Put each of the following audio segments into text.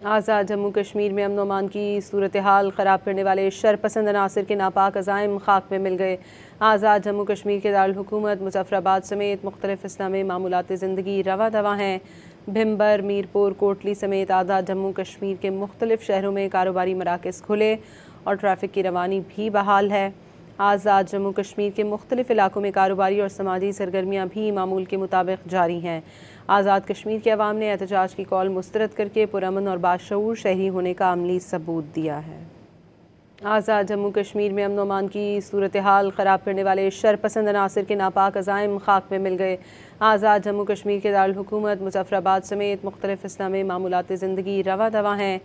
آزاد جموں کشمیر میں امن و امان کی صورتحال خراب کرنے والے شرپسند عناصر کے ناپاک عزائم خاک میں مل گئے۔ آزاد جموں کشمیر کے دارالحکومت مظفر آباد سمیت مختلف اضلاع میں معمولات زندگی رواں دواں ہیں۔ بھمبر، میرپور، کوٹلی سمیت آزاد جموں کشمیر کے مختلف شہروں میں کاروباری مراکز کھلے اور ٹریفک کی روانی بھی بحال ہے۔ آزاد جموں کشمیر کے مختلف علاقوں میں کاروباری اور سماجی سرگرمیاں بھی معمول کے مطابق جاری ہیں۔ آزاد کشمیر کے عوام نے احتجاج کی کال مسترد کر کے پرامن اور باشعور شہری ہونے کا عملی ثبوت دیا ہے۔ آزاد جموں کشمیر میں امن و امان کی صورتحال خراب کرنے والے شرپسند عناصر کے ناپاک عزائم خاک میں مل گئے۔ آزاد جموں کشمیر کے دارالحکومت مظفر آباد سمیت مختلف اضلاع میں معمولات زندگی رواں دواں ہیں۔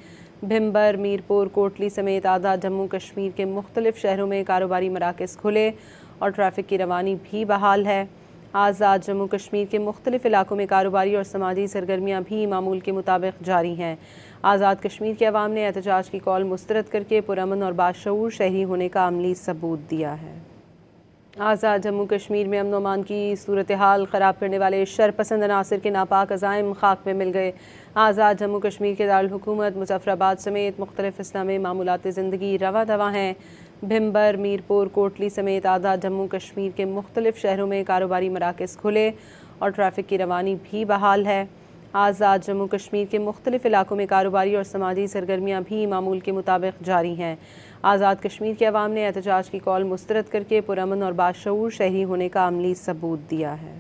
بھمبر، میرپور، کوٹلی سمیت آزاد جموں کشمیر کے مختلف شہروں میں کاروباری مراکز کھلے اور ٹریفک کی روانی بھی بحال ہے۔ آزاد جموں کشمیر کے مختلف علاقوں میں کاروباری اور سماجی سرگرمیاں بھی معمول کے مطابق جاری ہیں۔ آزاد کشمیر کے عوام نے احتجاج کی کال مسترد کر کے پرامن اور باشعور شہری ہونے کا عملی ثبوت دیا ہے۔ آزاد جموں کشمیر میں امن و امان کی صورتحال خراب کرنے والے شرپسند عناصر کے ناپاک عزائم خاک میں مل گئے۔ آزاد جموں کشمیر کے دارالحکومت مظفر آباد سمیت مختلف اضلاع میں معمولات زندگی رواں دواں ہیں۔ بھمبر، میرپور، کوٹلی سمیت آزاد جموں کشمیر کے مختلف شہروں میں کاروباری مراکز کھلے اور ٹریفک کی روانی بھی بحال ہے۔ آزاد جموں کشمیر کے مختلف علاقوں میں کاروباری اور سماجی سرگرمیاں بھی معمول کے مطابق جاری ہیں۔ آزاد کشمیر کے عوام نے احتجاج کی کال مسترد کر کے پرامن اور باشعور شہری ہونے کا عملی ثبوت دیا ہے۔